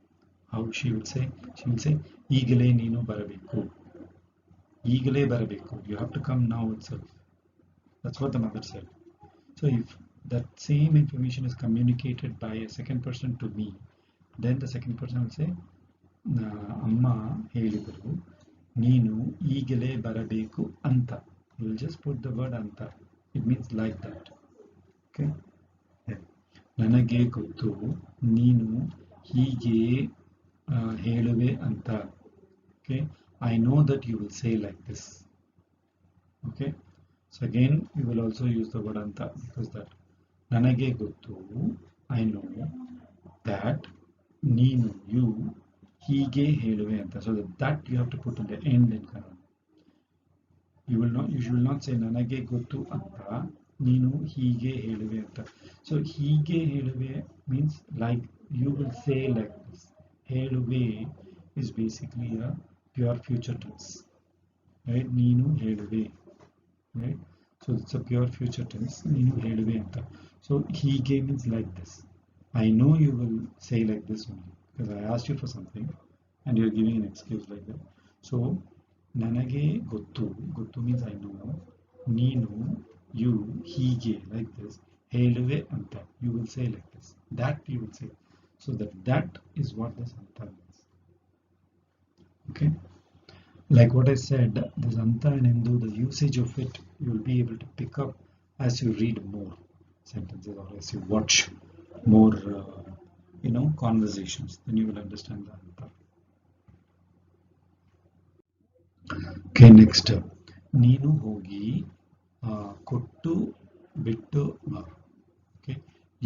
S1: How she will say? She will say, ಈಗಲೇ ನೀನು ಬರಬೇಕು. ಈಗಲೇ ಬರಬೇಕು. You have to come now itself. That's what the mother said. So if that same information is communicated by a second person to me, then the second person will say, ಅಮ್ಮ ಹೇಳಿದರು ನೀನು ಈಗಲೇ ಬರಬೇಕು ಅಂತ. You will just put the word anta. It means like that. Okay. ನನಗೆ ಗೊತ್ತು ನೀನು ಹೀಗೆ ಹೇಳುವೆ ಅಂತ. Okay. I know that you will say like this. Okay. So again, you will also use the word anta, because that ನನಗೆ ಗೊತ್ತು, I know that, ನೀನು, you, ಹೀಗೆ ಹೇಳುವೆ ಅಂತ. So that you have to put in the end in Kannada. You should not say ನನಗೆ ಗೊತ್ತು ಅಂತ, ನೀನು ಹೀಗೆ ಹೇಳುವೆ ಅಂತ. So ಹೀಗೆ ಹೇಳುವೆ means like you will say like this. ಹೇಳುವೆ is basically a pure future tense, right? ನೀನು ಹೇಳುವೆ, right? So it's a pure future tense. ನೀನು ಹೇಳುವೆ ಅಂತ. So ಹೀಗೆ means like this. I know you will say like this only because I asked you for something and you're giving an excuse like that. So ನನಗೆ ಗೊತ್ತು, ಗೊತ್ತು means I know, ನೀನು, you, ಹೀಗೆ like this, ಹೇಳುವೆ ಅಂತ, you will say like this, that you will say. So that is what this anta means. Okay, like what I said, this anta and endu, the usage of it you will be able to pick up as you read more sentences or as you watch more conversations, then you will understand the anta. Okay, next, ನೀನು ಹೋಗಿ ಕೊಟ್ಟು ಬಿಟ್ಟು ಬಾ. Okay,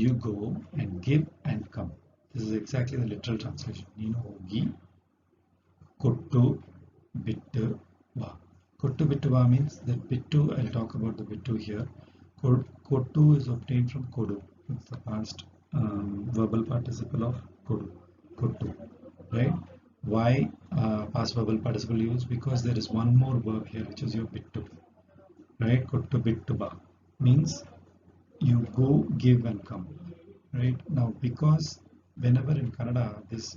S1: you go and give and come. This is exactly the literal translation. ನೀನು ಹೋಗಿ ಕೊಟ್ಟು ಬಿಟ್ಟು ಬಾ. ಕೊಟ್ಟು ಬಿಟ್ಟು ಬಾ means that bittu, I'll talk about the bittu here. Kottu is obtained from kodu. It's the past verbal participle of kodu. Kottu, right? Why past verbal participle used? Because there is one more verb here, which is your bittu, right? Kottu bittu ba means you go, give and come, right? Now because whenever in Kannada this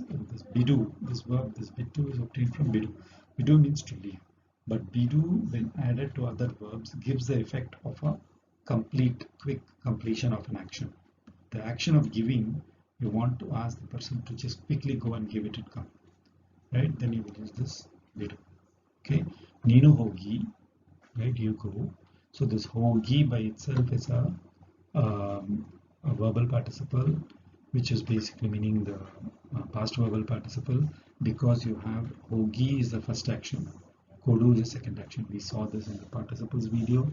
S1: bidu, this verb, this bittu is obtained from bidu. Bidu means to leave, but bidu when added to other verbs gives the effect of a quick completion of an action. The action of giving, you want to ask the person to just quickly go and give it and come, right? Then you will use this bidu. Okay, ನೀನು ಹೋಗಿ, right? You go. So this hogi by itself is a verbal participle, which is basically meaning the past verbal participle, because you have hogi is the first action, kodu is the second action. We saw this in the participles video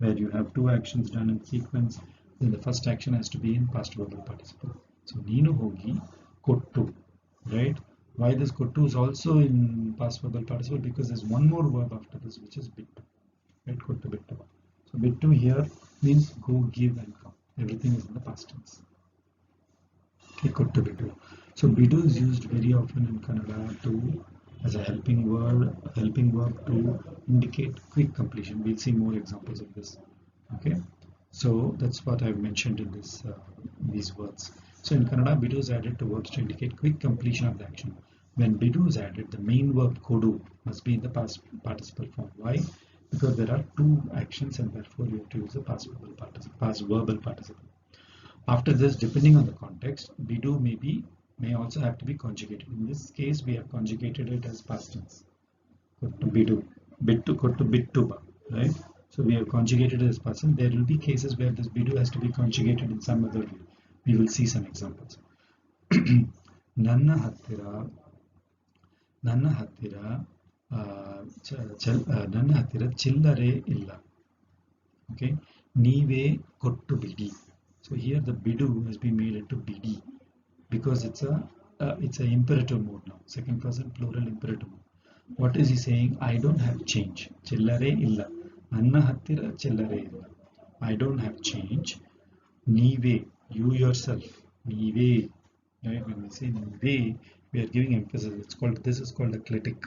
S1: where you have two actions done in sequence. Then the first action has to be in past verbal participle. So ನೀನು ಹೋಗಿ ಕೊಟ್ಟು, right? Why this kottu is also in past verbal participle? Because there's one more verb after this, which is bittu, right? Kottu bittu. So bittu here means go, give and come. Everything is in the past tense. Okay, kottu bidu. So bidu is used very often in Kannada to as a helping verb to indicate quick completion. We'll see more examples of this. Okay, so that's what I've mentioned in this these words. So in Kannada, bidu is added to verbs to indicate quick completion of the action. When bidu is added, the main verb kodu must be in the past participle form. Why? Because there are two actions and therefore you have to use the past verbal participle. After this, depending on the context, bidu may also have to be conjugated. In this case, we have conjugated it as past tense. Kottu bidu, bittu kottu bittuba, right? So we have conjugated it as past tense. There will be cases where this bidu has to be conjugated in some other way. We will see some examples. ನನ್ನ ಹತ್ತಿರ ನನ್ನ ಹತ್ತಿರ ನನ್ನ ಹತ್ತಿರ ಚಿಲ್ಲರೆ ಇಲ್ಲ. Okay, ನೀವೇ ಕೊಟ್ಟು ಬಿಡಿ. So here the bidu has been made into bidi because it's a imperative mode now, second person plural imperative mode. What is he saying? I don't have change. Chillare illa. Nanna hattira chillare illa. I don't have change. Neeve, you yourself. Neeve. Right? When we say neeve, we are giving emphasis. This is called a clitic.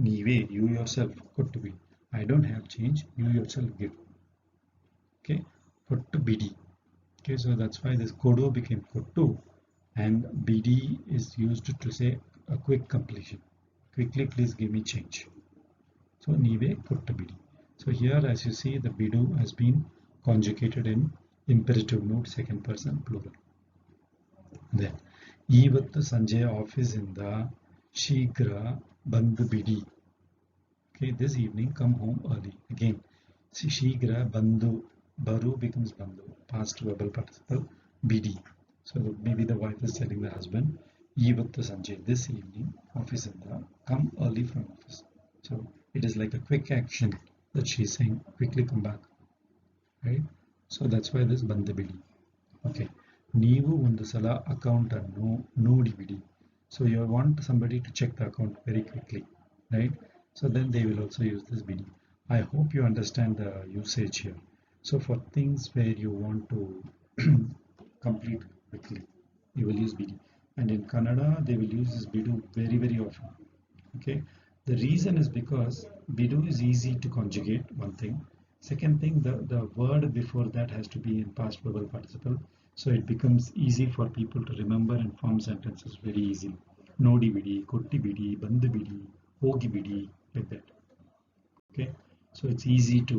S1: Neeve, you yourself. Could to be. I don't have change. You yourself give. Okay. Kottu bidi. Okay, so that's why this kodo became kottu and bidi is used to say a quick completion. Quickly, please give me change. So nive kottu bidi. So here, as you see, the bidu has been conjugated in imperative mode, second person plural. Then ivattu Sanjay office in the shigra bandu bidi. Okay, this evening come home early. Again, shigra bandu. Baru becomes bandu, past verbal participle bidi. So maybe the wife is telling the husband, Ivattu Sanjay, this evening, office indra, come early from office. So it is like a quick action that she's saying, quickly come back. Right? So that's why this bandu bidi. Okay. Neevu ಒಂದು ಸಲ account ಅನ್ನು ನೋಡಿಬಿಡಿ. So you want somebody to check the account very quickly, right? So then they will also use this bidi. I hope you understand the usage here. So for things where you want to complete quickly, you will use bidi. And in Kannada, they will use this bidu very, very often. Okay. The reason is because bidu is easy to conjugate, one thing. Second thing, the word before that has to be in past verbal participle. So it becomes easy for people to remember and form sentences very easily. Nodi bidi, kotti bidi, bandu bidi, hogi bidi, like that. Okay. So it's easy to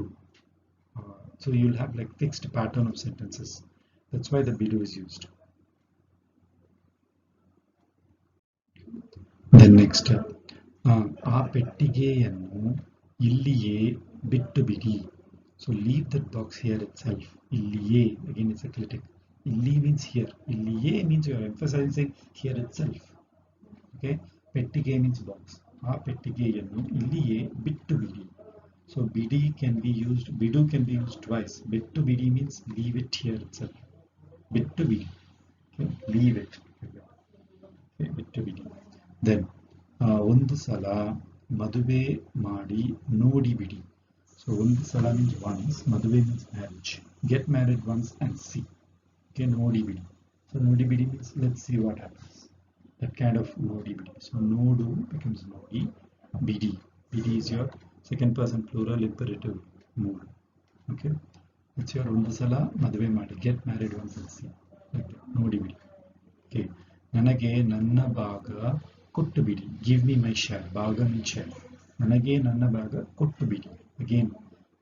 S1: so you'll have like fixed pattern of sentences. That's why the bidu is used. Then next step. ಆ ಪೆಟ್ಟಿಗೆಯನ್ನು ಇಲ್ಲಿಯೇ ಬಿಟ್ಟು ಬಿಡಿ. So leave that box here itself. Illiye, again it's a clitic. Illi means here. Illiye means you are emphasizing here itself. Okay. Pettige means box. ಆ ಪೆಟ್ಟಿಗೆಯನ್ನು ಇಲ್ಲಿಯೇ ಬಿಟ್ಟು ಬಿಡಿ. So bidi can be used, bidu can be used twice. Bittu bidi means leave it here itself. Bittu bidi. Okay. Leave it. Okay. Bittu bidi. Then ಒಂದು ಸಲ ಮದುವೆ ಮಾಡಿ ನೋಡಿ ಬಿಡಿ. So ಒಂದು ಸಲ means once, ಮದುವೆ means marriage. Get married once and see. Okay, ನೋಡಿ ಬಿಡಿ. So ನೋಡಿ ಬಿಡಿ means let's see what happens. That kind of ನೋಡಿ ಬಿಡಿ. So ನೋಡು becomes ನೋಡಿ. Bidi. Bidi is your second person plural imperative mood. Okay, it's your ಒಂದು ಸಲ ಮದುವೆ ಮಾಡಿ. Get married once and see. Like that. ನೋಡಿ ಬಿಡಿ. Okay, ನನಗೆ ನನ್ನ ಭಾಗ ಕೊಟ್ಟು ಬಿಡಿ. Give me my share. ಭಾಗ means share. ನನಗೆ ನನ್ನ ಭಾಗ ಕೊಟ್ಟು ಬಿಡಿ. Again,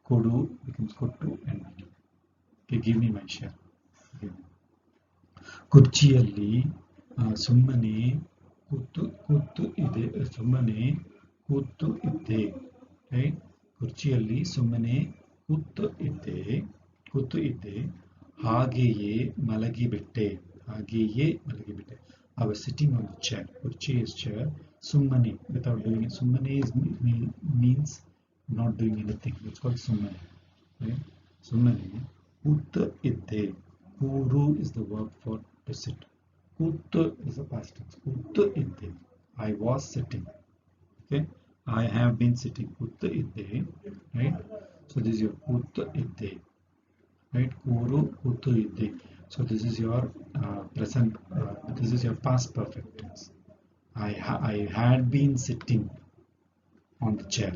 S1: ಕೊಡು becomes ಕೊಟ್ಟು and ಬಿಡಿ. Okay, give me my share. Okay. ಕುರ್ಚಿಯಲ್ಲಿ ಸುಮ್ಮನೆ ಕೂತು ಇದೆ. ಸುಮ್ಮನೆ ಕೂತು ಇದ್ದೆ. Right? ಕುರ್ಚಿಯಲ್ಲಿ ಸುಮ್ಮನೆ ಕೂತು ಇದ್ದೆ. ಹಾಗೆಯೇ ಮಲಗಿಬಿಟ್ಟೆ. ಹಾಗೆಯೇ ಮಲಗಿಬಿಟ್ಟೆ. I was sitting on the chair. Kurchi is chair. Summane, without doing it. Summane means not doing anything. It's called summane. Right? Summane. Kuttu idde. Kuru is the verb for to sit. Kuttu is a past tense. Kuttu idde. I was sitting. Okay. I have been sitting. Kuttu idde. Right? So this is your kuttu idde. Right? Kuru kuttu idde. So this is your present, this is your past perfect tense. I had been sitting on the chair.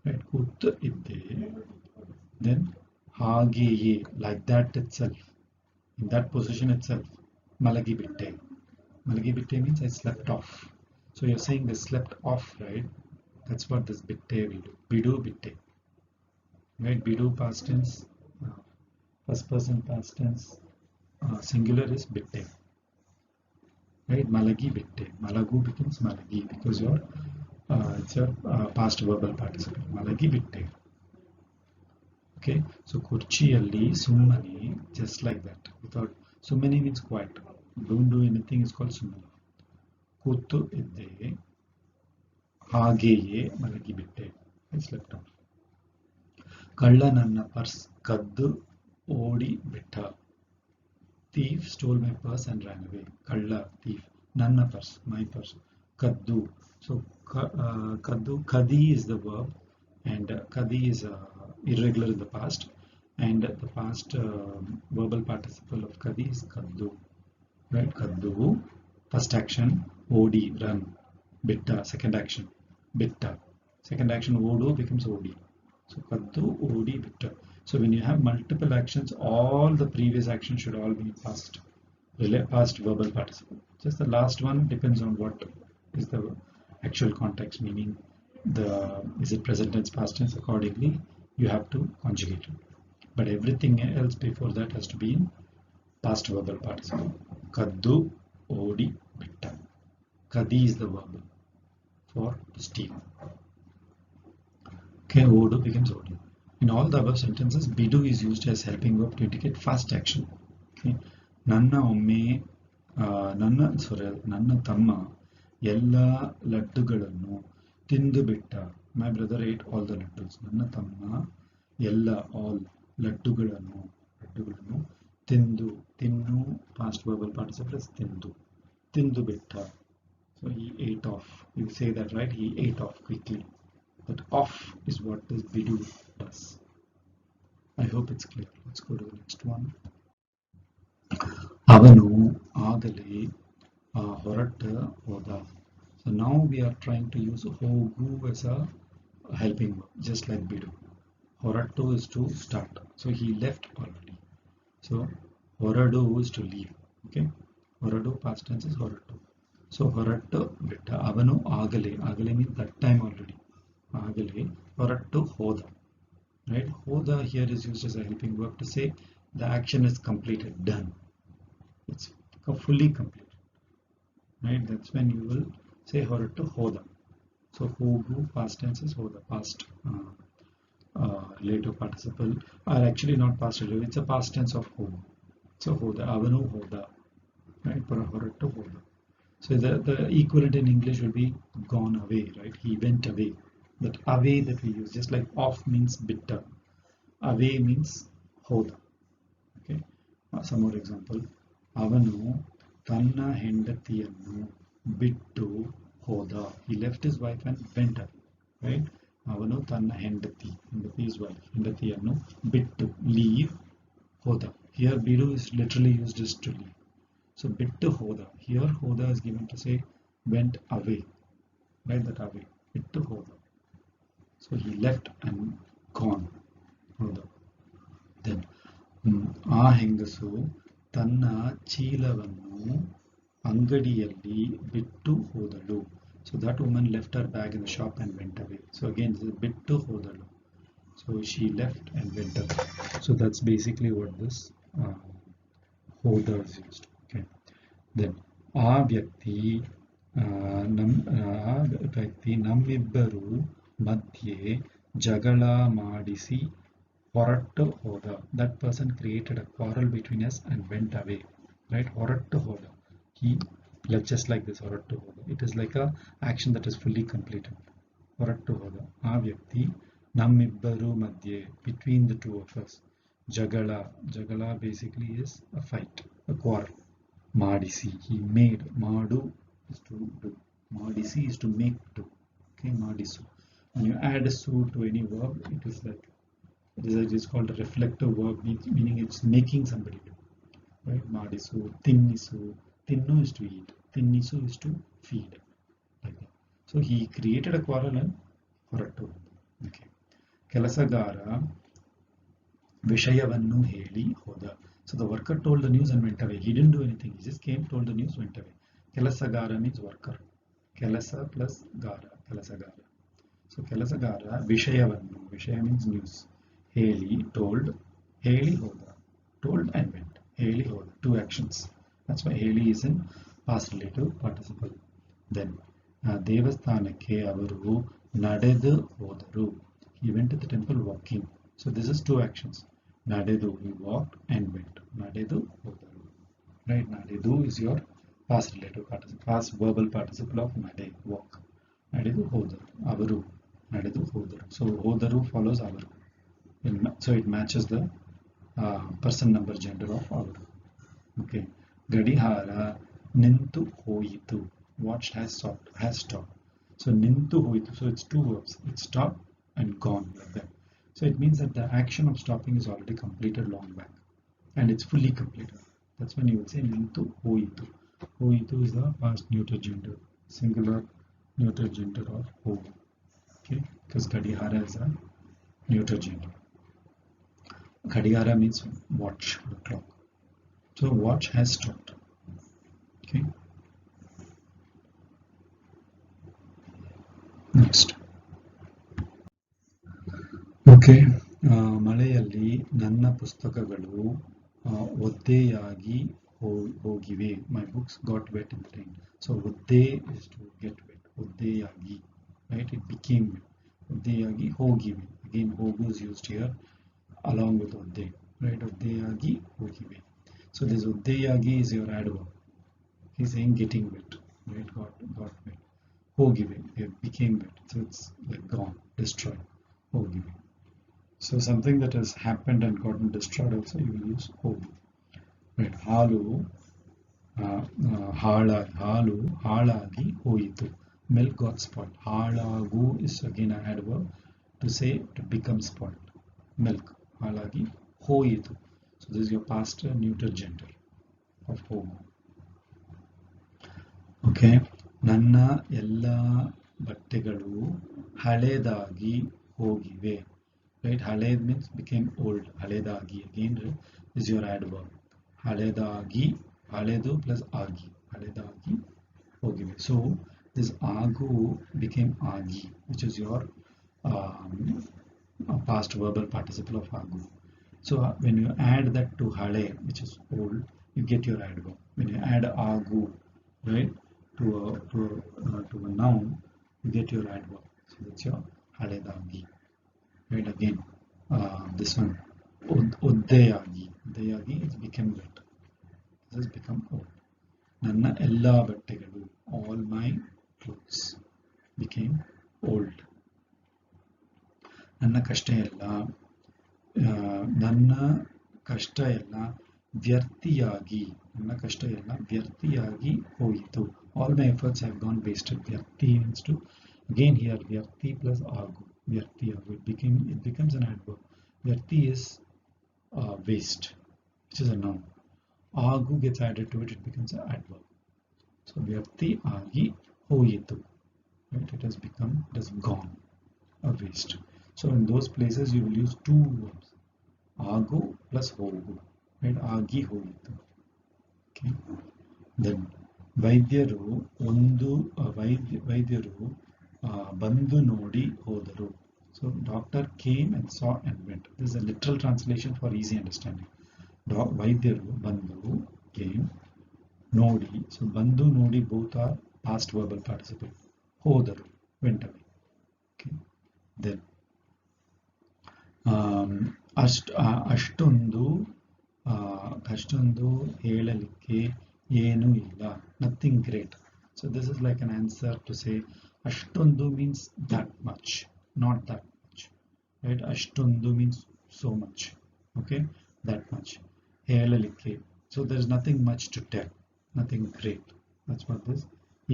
S1: Right? Kuttu idde. Then hageye, like that itself. In that position itself. Malagi bitte. Malagi bitte means I slept off. So you're saying they slept off, right? That's what this bitte will do. Bidu bitte. Right? Bidu past tense. First person past tense. Singular is bitte. Right? Malagi bitte. Malagu becomes malagi because it's your past verbal participle. Malagi bitte. Okay, so ಕುರ್ಚಿಯಲ್ಲಿ ಸುಮ್ಮನೆ, just like that, without ಸುಮ್ಮನೆ means quiet, don't do anything is called ಸುಮ್ಮನೆ. ಕೂತು ಇದ್ದೆ, ಹಾಗೆಯೇ ಮಲಗಿಬಿಟ್ಟೆ, I slept off. ಕಳ್ಳ ನನ್ನ purse ಕದ್ದು ಓಡಿ ಬಿಟ್ಟ. Thief stole my purse and ran away. ಕಳ್ಳ, thief. ನನ್ನ purse, my purse. ಕದ್ದು, so kaddu, kadi is the verb, and kadi is irregular in the past, and the past verbal participle of kadi is kaddu. Right? Kaddu, first action, odi, run. Bitta, second action, bitta. Second action, odu becomes odi. So kaddu, odi, bitta. So when you have multiple actions, all the previous actions should all be past verbal participle. Just the last one depends on what is the actual context, meaning is it present tense, past tense. Accordingly you have to conjugate it, but everything else before that has to be in past verbal participle. Kaddu odi bitta. Kadi is the verb for steal. Okay, odu becomes odi. In all the above sentences, bidu is used as helping verb to indicate fast action. Okay, ನನ್ನ ಒಮ್ಮೆ ನನ್ನ ತಮ್ಮ ಎಲ್ಲ ಲಡ್ಡುಗಳನ್ನು ತಿಂದು ಬಿಟ್ಟ. My brother ate all the laddus. ನನ್ನ ತಮ್ಮ ಎಲ್ಲ all ಲಡ್ಡುಗಳನ್ನು ತಿನ್ನು past verbal participle is ತಿಂದು ಬಿಟ್ಟ. So he ate off. You say that, right? He ate off quickly. But off is what this bidu does. I hope it's clear. Let's go to the next one. ಅವನು ಆಗಲೇ ಹೊರಟ ಹೋದ. So now we are trying to use hogu as a helping verb, just like bidu. Horattu is to start. So he left already. So horadu is to leave. Okay. Horadu past tense is horattu. So horattu bitta. Avanu agale. Agale means that time already. Agale. Horattu hoda. Right. Hoda here is used as a helping verb to say the action is completed, done. It's fully completed. Right. That's when you will say horattu hoda. So hogu past tense is hoda, past relative participle, or actually not past relative, it's a past tense of hogu. So hoda, avanu hoda, right? For horattu hoda. So the equivalent in English will be gone away, right? He went away. That away that we use, just like off means bitta, away means hoda. Okay. Some more example. Avanu tanna hendatiyannu bittu hoda. He left his wife and went away, right? Avanu tanna hendati is wife, hendatiyannu bittu, leave, hoda. Here bidu is literally used as to leave. So bittu hoda. Here hoda is given to say went away, right? That away, bittu hoda. So he left and gone, hoda. Then ಆ ಹೆಂಗಸು ತನ್ನ ಚೀಲವನ್ನು ಅಂಗಡಿಯಲ್ಲಿ ಬಿಟ್ಟು ಹೋದಳು. So that woman left her bag in the shop and went away. So again, this is bittu hodalu. So she left and went away. So that's basically what this hoda is used. Okay. Then ಆ ವ್ಯಕ್ತಿ ನಮ್ಮಿಬ್ಬರು ಮಧ್ಯೆ ಜಗಳ ಮಾಡಿಸಿ ಹೊರಟು ಹೋದ. That person created a quarrel between us and went away. Right? ಹೊರಟು ಹೋದ. He left just like this. ಹೊರಟು ಹೋದ. It is like a action that is fully completed. ಹೊರಟು ಹೋದ. ಆ ವ್ಯಕ್ತಿ ನಮ್ಮಿಬ್ಬರು ಮಧ್ಯೆ, between the two of us. ಜಗಳ basically is a fight, a quarrel. ಮಾಡಿಸಿ, he made. ಮಾಡು is to do. ಮಾಡಿಸಿ is to make do. Okay, ಮಾಡಿಸು. When you add a su to any verb, it is called a reflective verb, meaning it's making somebody do. right? Madisu, tinnisu, tinnu is to eat, tinnisu is to feed, like that. So he created a quarrel and ಹೊರಟು. Okay. ಕೆಲಸಗಾರ ವಿಷಯವನ್ನು ಹೇಳಿ ಹೋದ. So the worker told the news and went away. He didn't do anything. He just came, told the news, went away. ಕೆಲಸಗಾರ means worker. ಕೆಲಸ plus ಗಾರ, ಕೆಲಸಗಾರ. So ಕೆಲಸಗಾರ ವಿಷಯವನ್ನು, ವಿಷಯ means news. ಹೇಳಿ, told, ಹೇಳಿ ಹೋದ. Told and went. ಹೇಳಿ ಹೋದ. Two actions. That's why ಹೇಳಿ is in past relative participle. Then ದೇವಸ್ಥಾನಕ್ಕೆ ಅವರು ನಡೆದು ಹೋದರು. He went to the temple walking. So this is two actions. Nadedu, he walked and went. Nadedu hodaru. Right? Nadedu is your past relative participle, past verbal participle of nade, walk. Nadedu hodaru. Avaru. Nadedu hodaru. So hodaru follows avaru. So it matches the person number gender of avaru. Okay. Gadihara nintu hoyitu. Watched has stopped. Has stopped. So nintu hoyitu. So it's two verbs. It stopped and gone like that. So it means that the action of stopping is already completed long back and it's fully completed. That's when you will say nintu hoitu. Hoitu is the past neuter gender, singular neuter gender of ho. Okay, because gadihara is a neuter gender. Gadihara means watch, the clock. So watch has stopped. Okay. Next. Okay, ಮಳೆಯಲ್ಲಿ ನನ್ನ ಪುಸ್ತಕಗಳು ಒದ್ದೆಯಾಗಿ ಹೋಗಿವೆ. My books got wet in the rain. So ಒದ್ದೆ is to get wet. ಒದ್ದೆಯಾಗಿ, right? It became wet. ಒದ್ದೆಯಾಗಿ ಹೋಗಿವೆ. Again ಹೋಗು is used here along with ಒದ್ದೆ, ರೈಟ್? ಒದ್ದೆಯಾಗಿ ಹೋಗಿವೆ. ಸೊ ದಿಸ್ ಒದ್ದೆಯಾಗಿ is your adverb. He is saying getting wet, right? Got wet. ಹೋಗಿವೆ, it became wet. So it's like gone, destroyed. ಹೋಗಿವೆ. So something that has happened and gotten destroyed also you will use ಹೋಗು. Right? ಹಾಲು ಹಾಳಾಗಿ ಹೋಯಿತು. Milk got spoiled. ಹಾಳಾಗು is again an adverb to say to become spoiled. Milk ಹಾಳಾಗಿ ಹೋಯಿತು. So this is your past neuter gender of ಹೋಗು. Okay. ನನ್ನ ಎಲ್ಲ ಬಟ್ಟೆಗಳು ಹಳೆದಾಗಿ ಹೋಗಿವೆ. Right? Haled means became old. Haledagi again is your adverb. Haledagi, haledu plus agi. Haledagi hogive. So this agu became agi, which is your past verbal participle of agu. So when you add that to hale, which is old, you get your adverb. When you add agu, right, to a noun, you get your adverb. So that's your haledagi. Right? Again, this one uddayagi. Uddayagi is become wet. This has become old. Nanna ella battegalu, all my clothes became old. Nanna kashta ella, nanna kashta ella vyarthiyagi. Nanna kashta ella vyarthiyagi hoyitu. All my efforts have gone wasted. Vyarthi means to, again here vyarthi plus agu. Vyarthi, it becomes an adverb. Vyarthi is waste, which is a noun. Agu gets added to it, it becomes an adverb. So vyarthi agi hoyitu. Right? It has gone, a waste. So in those places you will use two verbs. Agu plus hogu. Right? Agi hoyitu. Okay. Then ವೈದ್ಯರು ಬಂದು ನೋಡಿ ಹೋದರು. So doctor came and saw and went. This is a literal translation for easy understanding. ವೈದ್ಯರು ಬಂದು, came, ನೋಡಿ. So ಬಂದು ನೋಡಿ both are past verbal participle. ಹೋದರು, went away. Okay. Then ಅಷ್ಟೊಂದು ಹೇಳಲಿಕ್ಕೆ ಏನು ಇಲ್ಲ. Nothing great. So this is like an answer to say ashtondu means that much, not that much. Right? Ashtondu means so much. Okay? That much. Helalikke. So there is nothing much to tell. Nothing great. That's what this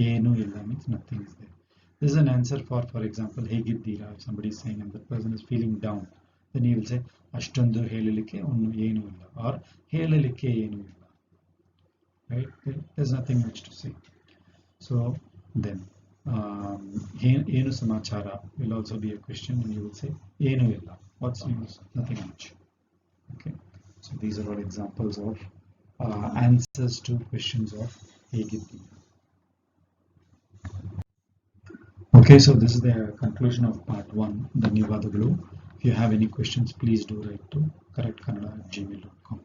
S1: enu illa means. Nothing is there. This is an answer for example, hegiddira. If somebody is saying and the person is feeling down, then he will say ashtondu helalikke onnu enu illa, or helalikke enu illa. right? There's nothing much to say. So then, Enu Samachara will also be a question, and you will say Enu Illa. What's news? Nothing much. Okay. So these are all examples of answers to questions of Hegiddira. Okay, so this is the conclusion of part 1, ಧನ್ಯವಾದಗಳು. If you have any questions, please do write to correctkannada@gmail.com.